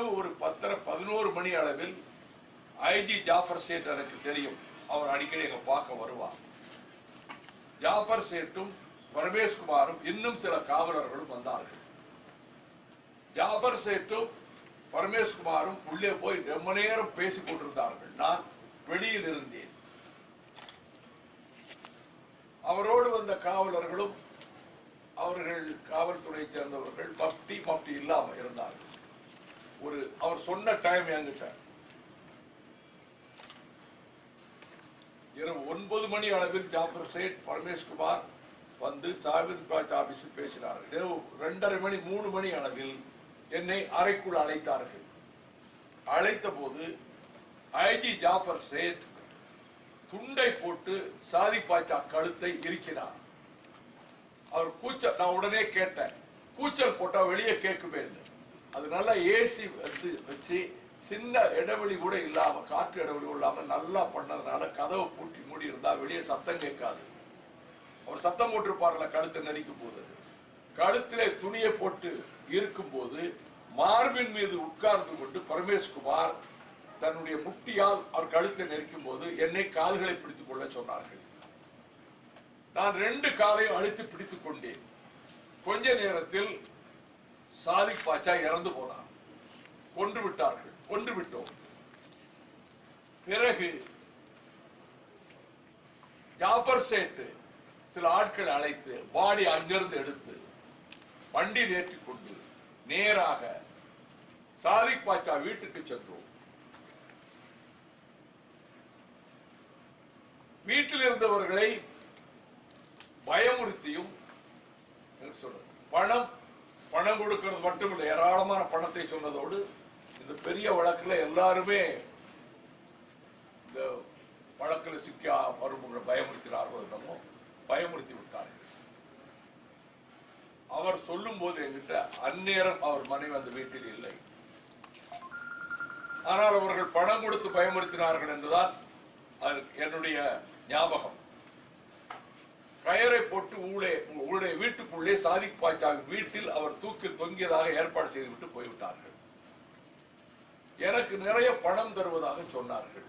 இரவு ஒரு 10-11 மணி அளவில் ஐஜி ஜாஃபர் சேட் எனக்கு தெரியும், அவர் அடிக்கடி எங்க பார்க்க வருவார். ஜாஃபர் சேட்டும் பரமேஸ்குமாரும் இன்னும் சில காவலர்களும் வந்தார்கள். ஜாஃபர் சேட்டும் பரமேஸ்குமாரும் உள்ளே போய் ரொம்ப நேரம் பேசிக் கொண்டிருந்தார்கள். நான் வெளியில் இருந்தேன். அவரோடு வந்த காவலர்களும் அவர்கள் காவல்துறையை சேர்ந்தவர்கள் மப்டி இல்லாம இருந்தார்கள். அவர் சொன்ன டைம் என்கிட்ட இரவு 9 மணி அளவில் ஜாஃபர் சேட் பரமேஸ்குமார் வந்து சாபித் பாட்சா ஆபீஸில் பேசினார்கள். இரவு 2:30 மணி 3 மணி அளவில் என்னை அறைக்குள் அழைத்தார்கள். அழைத்த போது ஐஜி ஜாஃபர் சேட் துண்டை போட்டு சாதிக் பாட்சா கழுத்தை இறுக்கினார். அவர் கூச்சல், நான் உடனே கேட்டேன், கூச்சல் போட்டா வெளியே கேட்குமே. அது நல்லா ஏசி வச்சு சின்ன இடைவெளி கூட இல்லாம, காற்று இடைவெளி இல்லாம நல்லா பண்ணதுனால கதவை பூட்டி மூடி இருந்தா வெளியே சத்தம் கேட்காது. அவர் சத்தம் போட்டிருப்பார்ல கழுத்தை நெரிக்கும் போது. கழுத்திலே துணியை போட்டு இருக்கும் போது மார்பின் மீது உட்கார்ந்து கொண்டு பரமேஸ்குமார் தன்னுடைய முட்டியால் அவர் கழுத்தை நெரிக்கும் போது என்னை கால்களை பிடித்துக் கொள்ள சொன்னார்கள். நான் 2 காலையும் அழுத்தி பிடித்துக் கொண்டேன். கொஞ்ச நேரத்தில் சாதிக் பாட்சா இறந்து போனார். கொன்று விட்டோம். பிறகு ஜாஃபர் சேட் சில ஆட்கள் அழைத்து பாடி அங்கிருந்து எடுத்து வண்டியில் ஏற்றிக் கொண்டு நேராக சாதிக் பாட்சா வீட்டுக்கு சென்றோம். வீட்டில் இருந்தவர்களை பயமுறுத்தியும் பணம் கொடுக்கிறது மட்டுமில்லை, ஏராளமான பணத்தை சொன்னதோடு இந்த பெரிய வழக்கில் எல்லாருமே இந்த வழக்கில் சிக்க வரும் பயமுறுத்தினார்கள், என்னமோ பயமுறுத்தி விட்டார்கள். அவர் சொல்லும் போது என்கிட்ட அந்நேரம் அவர் மனைவி அந்த வீட்டில் இல்லை. ஆனால் அவர்கள் பணம் கொடுத்து பயமுறுத்தினார்கள் என்றுதான் என்னுடைய ஞாபகம். கயரை போட்டு ஊழே வீட்டுக்குள்ளே சாதிக் பாட்சாவின் வீட்டில் அவர் தூக்கில் தொங்கியதாக ஏற்பாடு செய்துவிட்டு போய்விட்டார்கள். எனக்கு நிறைய பணம் தருவதாக சொன்னார்கள்.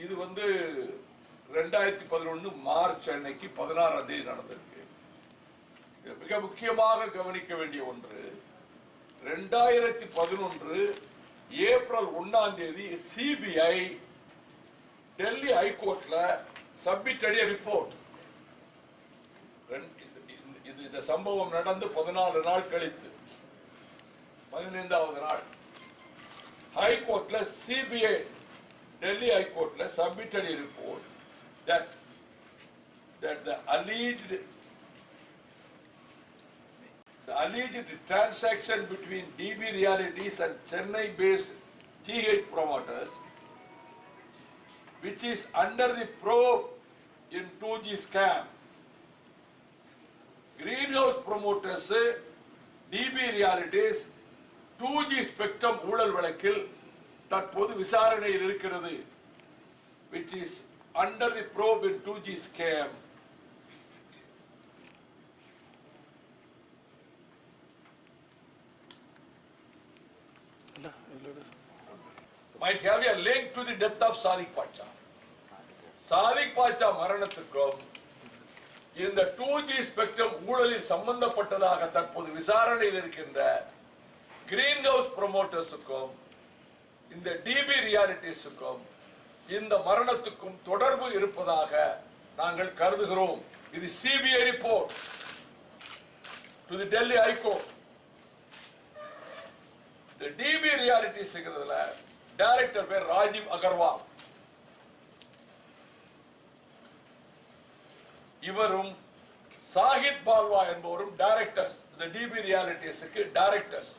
இது 2011 மார்ச் அன்னைக்கு 16ஆம் தேதி நடந்திருக்கு. மிக முக்கியமாக கவனிக்க வேண்டிய ஒன்று, 2011 ஏப்ரல் 1ஆம் தேதி சிபிஐ டெல்லி ஹைகோர்ட்ல சப்மிட்டட் ரிப்போர்ட். இந்த சம்பவம் நடந்து 14 நாள் கழித்து 15வது நாள் ஹைகோர்ட்ல சிபிஐ டெல்லி ஹைகோர்ட்ல submitted report that the alleged transaction between DB Realities and Chennai based GH promoters, which is under the probe in 2G scam. Greenhouse promoters, DB Realities, 2G spectrum ஊழல் வழக்கில் தற்போது விசாரணையில் இருக்கிறது, which is under the probe in 2G scam. Might have a link to the death of Sadiq Pacha. Sadiq Pacha மரணத்துக்கும் இந்த 2G spectrum ஊழலில் சம்பந்தப்பட்டதாக தற்போது விசாரணையில் இருக்கின்ற கிரீன் ஹவுஸ் ப்ரமோட்டர்ஸுக்கும் இந்த டிபி ரியாலிட்டிஸுக்கும் இந்த மரணத்துக்கும் தொடர்பு இருப்பதாக நாங்கள் கருதுகிறோம். இது CBI report to the Delhi high court. இந்த டிபி ரியாலிட்டிஸ்ங்கிறதுல டைரக்டர் பேர் ராஜீவ் அகர்வால். இவரும் சாஹித் பால்வா என்பவரும் டைரக்டர்ஸ். இந்த டிபி ரியாலிட்டிஸ்க்கு directors.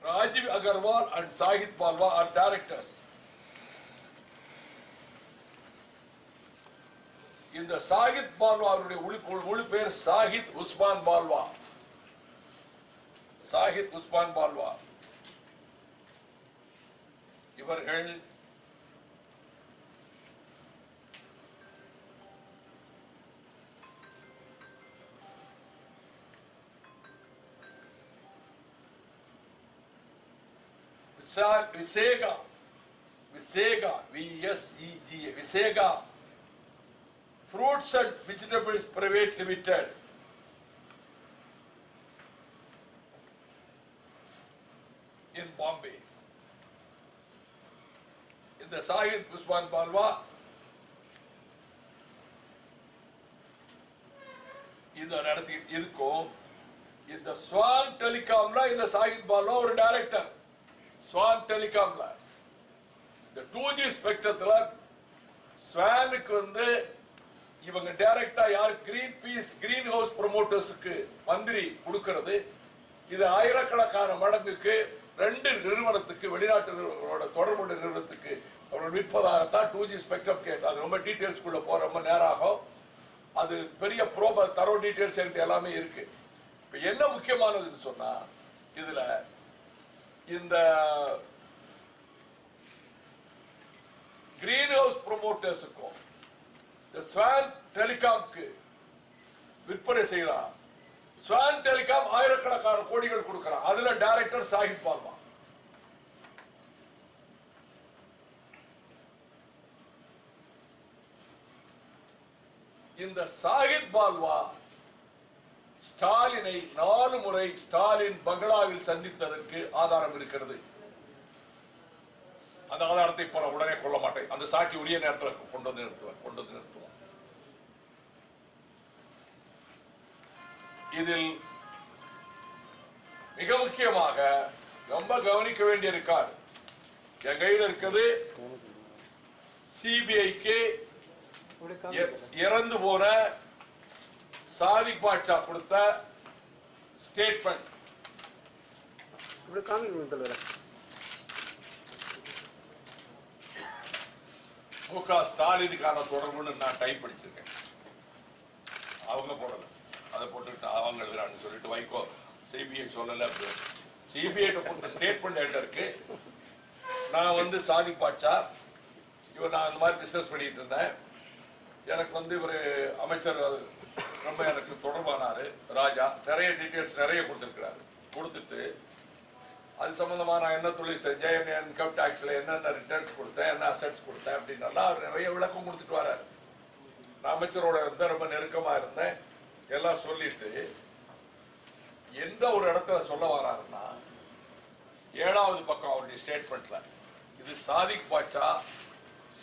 Rajiv Agarwal and Sahit Balwa are directors. இந்த சாஹித் பால்வாவுடைய முழு பேர் சாஹித் உஸ்மான் பால்வா. சாஹித் உஸ்மான் பால்வா இவர்கள் Visega, VSEGA, Visega Fruits and Vegetables Private Limited, in Bombay. In the Sahid Usman Balwa, இதுக்கும் இந்த ஸ்வான் டெலிகாம்ல இந்த சாகித் பால்வா ஒரு டைரக்டர். ஸ்வான் டெலிகாம்ல இந்த 2G ஸ்பெக்ட்ரத்துல ஸ்வானுக்கு வந்து இவங்க டைரக்டா யார் கிரீன் ஹவுஸ் ப்ரமோட்டர்ஸ்க்கு மந்திரி கொடுக்கிறது. இது ஆயிரக்கணக்கான மடங்குக்கு 2 நிறுவனத்துக்கு வெளிநாட்டு தொடர்புடைய நிறுவனத்துக்கு அவர்கள் விற்பதாகத்தான் 2G ஸ்பெக்ட்ரம் கேஸ். அது ரொம்ப டீடைல்ஸ்குள்ள போற ரொம்ப நேரம் ஆகும். அது பெரிய தரோ டீடைல்ஸ் எல்லாமே இருக்கு. இப்ப என்ன முக்கியமானதுன்னு சொன்னா இதுல இந்த கிரீன் ஹவுஸ் ப்ரமோட்டர்ஸுக்கும் இந்த ஸ்வான் டெலிகாம்க்கு விற்பனை செய்யறான். ஸ்வான் டெலிகாம் ஆயிரக்கணக்கான கோடிகள் கொடுக்கிறான். அதுல டைரக்டர் சாகித் பால்வா. இந்த சாகித் பால்வா ஸ்டாலினை 4 முறை ஸ்டாலின் பங்களாவில் சந்தித்ததற்கு ஆதாரம் இருக்கிறது. அந்த ஆதாரத்தை இப்ப உடனே கொள்ள மாட்டேன். அந்த சாட்சி உரிய நேரத்தில் கொண்டு வந்து நிறுத்துவோம். இதில் மிக முக்கியமாக ரொம்ப கவனிக்க வேண்டிய இருக்கார் என் கையில் இருக்குது. சிபிஐக்கு இறந்து போன சாதிக் பாட்ஷா கொடுத்த ஸ்டேட்மெண்ட். முக ஸ்டாலினுக்கான தொடர்புன்னு நான் டைப் படிச்சிருக்கேன். அவங்க போடல, அதை போட்டுட்டு அவங்க எழுதுறான்னு சொல்லிட்டு வைகோ சிபிஐ சொல்லல. சிபிஐ கொடுத்த ஸ்டேட்மெண்ட் என்கிட்ட இருக்கு. நான் வந்து சாதிக் பாட்ஷா இவர் நான் அந்த மாதிரி பிசினஸ் பண்ணிட்டு இருந்தேன். எனக்கு வந்து ஒரு அமைச்சர் ரொம்ப எனக்கு தொடர்பானாரு ராஜா. நிறைய டீட்டெயில்ஸ் நிறைய கொடுத்துருக்கிறாரு. கொடுத்துட்டு அது சம்பந்தமா நான் என்ன தொழில் செஞ்சேன், இன்கம் டாக்ஸ்ல என்னென்ன ரிட்டர்ன்ஸ் கொடுத்தேன், என்ன அசெட்ஸ் கொடுத்தேன் அப்படின்னு அவர் நிறைய விளக்கம் கொடுத்துட்டு வராரு. நான் அமைச்சரோட இருந்த ரொம்ப நெருக்கமா இருந்தேன். எல்லாம் சொல்லிட்டு எந்த ஒரு இடத்துல சொல்ல வராருன்னா 7வது பக்கம் அவருடைய ஸ்டேட்மெண்ட்ல இது சாதிக் பாட்ஷா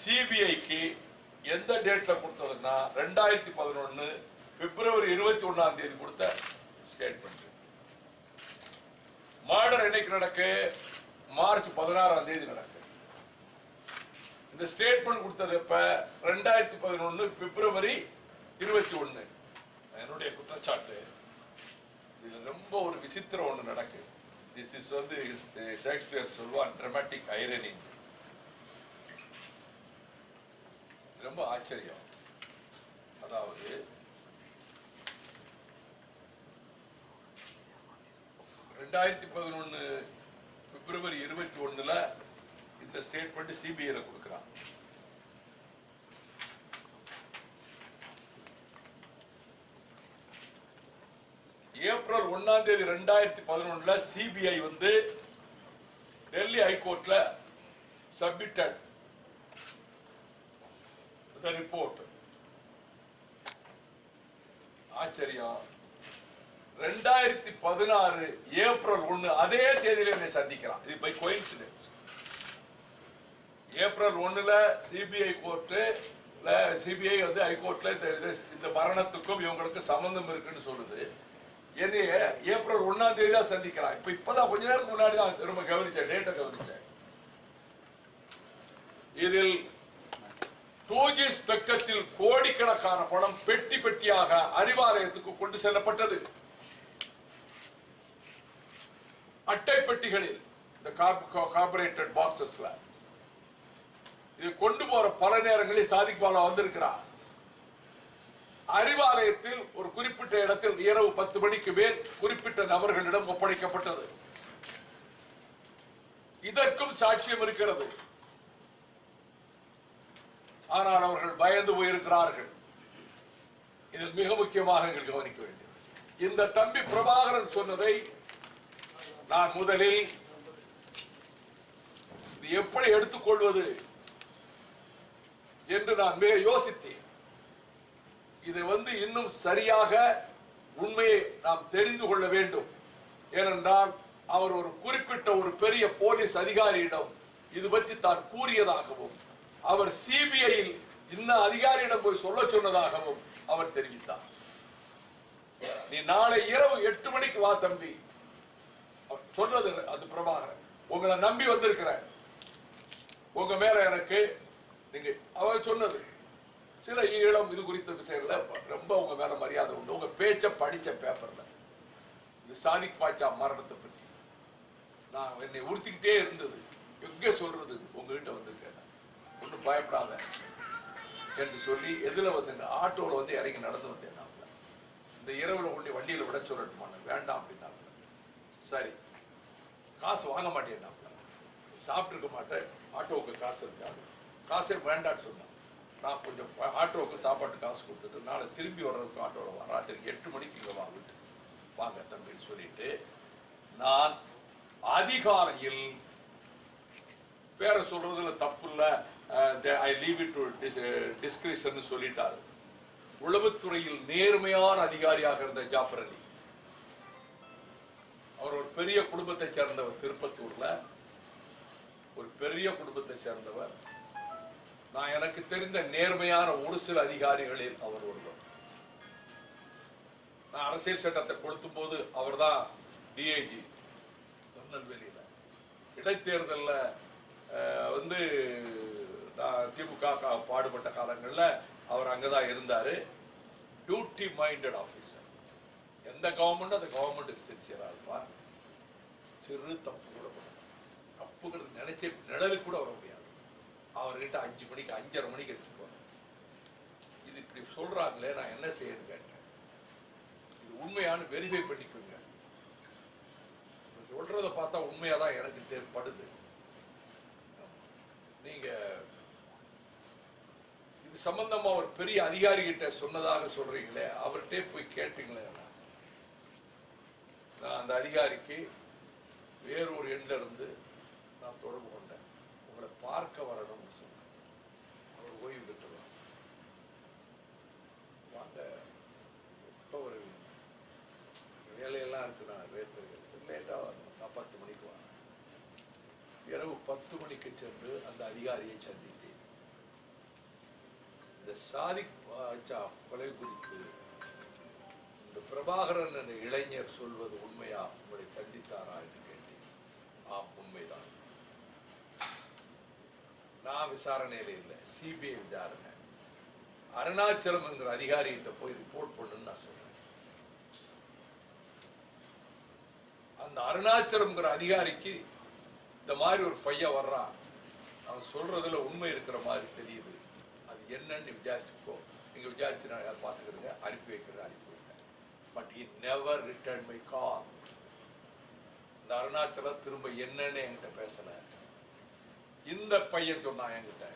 சிபிஐக்கு எந்த டேட்ல கொடுத்ததுன்னா 2011 பிப்ரவரி 21ஆம் தேதி கொடுத்த ஸ்டேட்மெண்ட். மர்டர் என்னைக்கு நடக்கு? மார்ச் 16ஆம் தேதி நடக்கு. இந்த ஸ்டேட்மெண்ட் கொடுத்தது எப்ப? 2011 பிப்ரவரி 21. என்னுடைய குற்றச்சாட்டு இது ரொம்ப ஒரு விசித்திரம் ஒண்ணு நடக்கு. திஸ் இஸ் வந்து ஷேக்ஸ்பியர் சொல்வான் டிராமாட்டிக் ஐரனி. ரொம்ப ஆச்சரியம். அதாவது பிப்ரவரி 21 இந்த ஸ்டேட்மெண்ட் சிபிஐ கொடுக்கிறான். ஏப்ரல் 1ஆம் தேதி 2011 சிபிஐ வந்து டெல்லி ஹைகோர்ட்ல சப்மிட்டட் the report. ஆச்சரியம். 2016 ஏப்ரல் 1 அதே தேதியில என்னை சந்திக்கிறான். இது பை கோயின்சிடென்ஸ். ஏப்ரல் 1 சிபிஐ கோர்ட்ல சிபிஐ வந்து ஹைகோர்ட்ல இந்த மரணத்துக்கும் இவங்களுக்கு சம்பந்தம் இருக்குன்னு சொல்லுது. என்னைய ஏப்ரல் 1ஆம் தேதி தான் சந்திக்கிறான். இப்பதான் கொஞ்ச நேரத்துக்கு முன்னாடி தான் ரொம்ப கவனிச்சேன், டேட்டை கவனிச்சேன். இதில் 2G ஸ்பெக்ட்ரத்தில் கோடிக்கணக்கான பணம் பெட்டி பெட்டியாக அறிவாலயத்துக்கு கொண்டு செல்லப்பட்டது. அட்டை பெட்டிகளில் இந்த கார்பரேட்டட் பாக்ஸஸ்ல இது கொண்டு போற பல நேரங்களில் சாதிக் பாலா வந்திருக்கிறார். அறிவாலயத்தில் ஒரு குறிப்பிட்ட இடத்தில் இரவு 10 மணிக்கு மேல் குறிப்பிட்ட நபர்களிடம் ஒப்படைக்கப்பட்டது. இதற்கும் சாட்சியம் இருக்கிறது. ஆனால் அவர்கள் பயந்து போயிருக்கிறார்கள். இதில் மிக முக்கியமாக நீங்கள் கவனிக்க வேண்டும். இந்த தம்பி பிரபாகரன் சொன்னதை நான் முதலில் எப்படி எடுத்துக்கொள்வது என்று நான் மிக யோசித்தேன். இதை இன்னும் சரியாக உண்மையை நாம் தெரிந்து கொள்ள வேண்டும். ஏனென்றால் அவர் ஒரு குறிப்பிட்ட ஒரு பெரிய போலீஸ் அதிகாரியிடம் இது பற்றி தான் கூறியதாகவும் அவர் சிபிஐயில் இந்த அதிகாரியிடம் போய் சொல்ல சொன்னதாகவும் அவர் தெரிவித்தார். நீ நாளை இரவு 8 மணிக்கு வா தம்பி சொன்னது அது பிரபாகரன். உங்களை நம்பி வந்திருக்கிறேன், உங்க மேல எனக்கு நீங்க அவர் சொன்னது சில ஈழம் இது குறித்த விஷயங்கள ரொம்ப உங்க மேல மரியாதை உண்டு. உங்க பேச்ச படிச்ச பேப்பர்ல இந்த சாதிக் பாட்சா மரணத்தை பற்றி நான் என்னை உறுத்திக்கிட்டே இருந்தது. எங்க சொல்றது உங்ககிட்ட வந்திருக்கேன், ஒன்றும் பயப்படாத என்று சொல்லி எதுல ஆட்டோல இறங்கி நடந்து வந்தேன். இந்த இரவுல கொண்டு வண்டியில விட சொல்லட்டுமான வேண்டாம் அப்படின்னாங்க. சரி காசு வாங்க மாட்டேன், சாப்பிட்டு இருக்க மாட்டேன், ஆட்டோவுக்கு காசு இருக்காது, காசே வேண்டான்னு சொன்னான். நான் கொஞ்சம் ஆட்டோவுக்கு சாப்பாட்டு காசு கொடுத்துட்டு நாளை திரும்பி வர்றதுக்கு ஆட்டோவில் வர ராத்திரி 8 மணிக்கு இங்கே வாங்கிட்டு வாங்க தம்பின்னு சொல்லிட்டு நான் அதிகாலையில் பேரை சொல்றதுல தப்பு இல்லை, I leave it to description சொல்லிட்டாரு. உளவுத்துறையில் நேர்மையான அதிகாரியாக இருந்த ஜாஃபர் அலி, அவர் ஒரு பெரிய குடும்பத்தை சேர்ந்தவர், திருப்பத்தூர்ல ஒரு பெரிய குடும்பத்தை சேர்ந்தவர். நான் எனக்கு தெரிந்த நேர்மையான ஒரு சில அதிகாரிகளில் அவர் ஒருவர். நான் அரசியல் சட்டத்தை கொளுத்தும் போது அவர் தான் டிஐஜி திருநெல்வேலியில. இடைத்தேர்தலில் திமுக பாடுபட்ட காலங்களில் அவர் அங்கதான் இருந்தாரு. Duty minded officer. எந்த கவர்மெண்ட் அந்த கவர்மெண்ட்டுக்கு சின்சியரா இருப்பார். சிறு தப்பு கூட தப்புங்கிறது நினைச்சே நிழலுக்கு கூட வர முடியாது. அவர்கிட்ட 5 மணிக்கு 5:30 மணிக்கு எடுத்து போறேன். இது இப்படி சொல்றாங்களே, நான் என்ன செய்யணும் கேட்டேன். இது உண்மையான வெரிஃபை பண்ணிக்கோங்க. சொல்றத பார்த்தா உண்மையாதான் எனக்கு படுது. நீங்க இது சம்பந்தமா ஒரு பெரிய அதிகாரி கிட்ட சொன்னதாக சொல்றீங்களே, அவர்கிட்ட போய் கேட்டீங்களே. நான் அந்த அதிகாரிக்கு வேறொரு எண்ணில இருந்து நான் தொடர்பு கொண்டேன். உங்களை பார்க்க வரணும்னு சொன்னேன். அவர் ஓய்வு பெற்றுவார், வாங்க எப்ப வருவீங்க, வேலையெல்லாம் இருக்கு, நான் லேட்டா வரணும், நான் 10 மணிக்கு வரேன். இரவு 10 மணிக்கு சென்று அந்த அதிகாரியை சந்தித்தேன். இந்த சாதிக் பாட்சா கொலை குறித்து இந்த பிரபாகரன் என்ற இளைஞர் சொல்வது உண்மையா, உங்களை சந்தித்தாரா என்று கேட்டேன். ஆம், உண்மைதான். நான் விசாரணையில இல்லை, சிபிஐ விசாரணை. அருணாச்சலம் என்கிற அதிகாரிகிட்ட போய் ரிப்போர்ட் பண்ணுன்னு நான் சொன்னேன். அந்த அருணாச்சலம் அதிகாரிக்கு இந்த மாதிரி ஒரு பையன் வர்றான், அவன் சொல்றதுல உண்மை இருக்கிற மாதிரி தெரியுது, அது என்னன்னு விசாரிச்சுக்கோ, நீங்க விசாரிச்சு நான் பார்த்துக்கிறேங்க, அனுப்பி வைக்கிறேன், அனுப்பி வைங்க. But he never returned my call. இந்த அருணாச்சலம் திரும்ப என்னன்னு என்கிட்ட பேசல. இந்த பையன் சொன்னான் என்கிட்ட,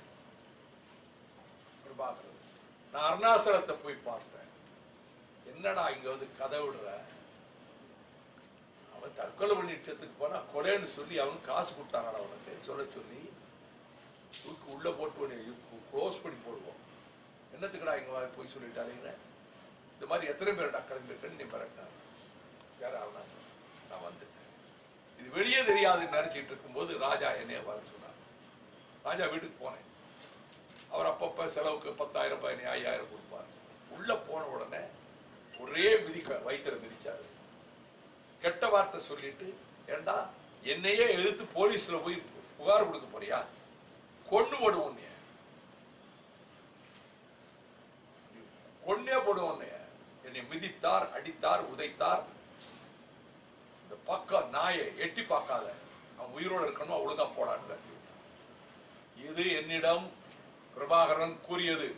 பிரபாகரன், நான் அருணாச்சலத்தை போய் பார்த்தேன், என்னடா இங்க கதை விடுற, அவன் தற்கொலை பண்ணிட்டு செத்துக்கு போனா கொலைன்னு சொல்லி அவனுக்கு காசு கொடுத்தாங்க, அவனுக்கு சொல்ல சொல்லி தூக்கி உள்ள போட்டு க்ளோஸ் பண்ணி போடுவோம். என்னத்துக்குடா இங்க போய் சொல்லிட்டாங்க. இந்த மாதிரி எத்தனை பேருடா கிளம்பிருக்கேன்னு நீ மிரட்டினார். யார் அருணாச்சலம். நான் வந்துட்டேன். இது வெளியே தெரியாதுன்னு நினைச்சிட்டு இருக்கும்போது ராஜா என்னைய வர சொன்னார். ராஜா வீட்டுக்கு போனேன். அவர் அப்பப்ப செலவுக்கு 10,000 5,000 கொடுப்பார். உள்ள போன உடனே ஒரே வயிற்றுல மிதிச்சாரு. கெட்ட வார்த்தை சொல்லிட்டு, ஏண்டா என்னையே எதிர்த்து போலீஸ்ல போய் புகார் கொடுக்க போறியா, கொண்டு போடுவோம், கொன்னே போடுவோம். என்னை மிதித்தார், அடித்தார், உதைத்தார். இந்த பக்கம் நாயை எட்டி பார்க்காத, அவன் உயிரோடு இருக்கணும், ஒழுங்கா போடான்னு. இது என்னிடம் பிரபாகரன் கூறியது.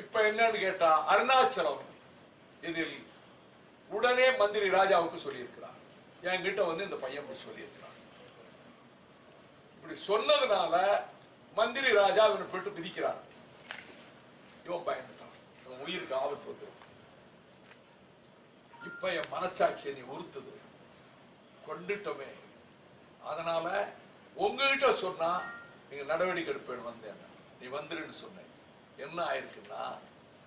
இப்ப என்னன்னு கேட்டா, அருணாச்சலம் இதில் உடனே மந்திரி ராஜாவுக்கு சொல்லியிருக்கிறார். என்கிட்ட இந்த பையன் போய் சொல்லியிருக்கிறான். இப்படி சொன்னதுனால மந்திரி ராஜா இவனை போட்டு பிரிக்கிறார். இவன் பயந்துட்டான், இவன் உயிருக்கு ஆபத்து வந்துடும். இப்ப என் மனசாட்சியை நீ உறுத்துது, கொண்டுட்டோமே, அதனால உங்ககிட்ட சொன்னா நீங்க நடவடிக்கை எடுப்பேன்னு வந்தேன். நீ வந்துருன்னு சொன்னேன். என்ன ஆயிருக்குன்னா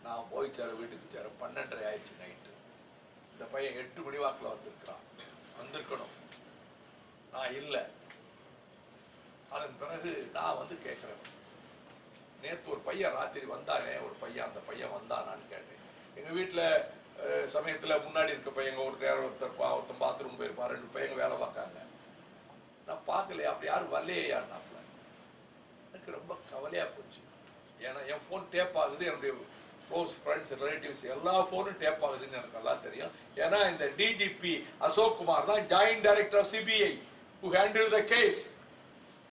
நான் போய் சேர வீட்டுக்கு சேர 12:30 ஆயிடுச்சு நைட்டு. இந்த பையன் 8 மணி வாக்கில் வந்திருக்கணும். நான் இல்லை. அதன் பிறகு நான் வந்து கேட்கிறேன், நேற்று ஒரு பையன் ராத்திரி வந்தானே, ஒரு பையன், அந்த பையன் வந்தானான்னு கேட்டேன். எங்க வீட்டுல சமயத்துல முன்னாடி இருக்க பையங்க ஒருத்தர் பாத்ரூம் போயிருப்பா, 2 பையங்க வேலை பார்க்காங்க. நான் பார்க்கலையா, அப்படி யாரும் வரலையான்னாப்ல. எனக்கு ரொம்ப கவலையா போச்சு. ஏன்னா என் போன் டேப் ஆகுது, என்னுடைய க்ளோஸ் ஃப்ரெண்ட்ஸ் ரிலேட்டிவ்ஸ் எல்லா போனும் டேப் ஆகுதுன்னு எனக்கு நல்லா தெரியும். ஏன்னா இந்த டிஜிபி அசோக் குமார் தான் joint director of CBI who handled the case.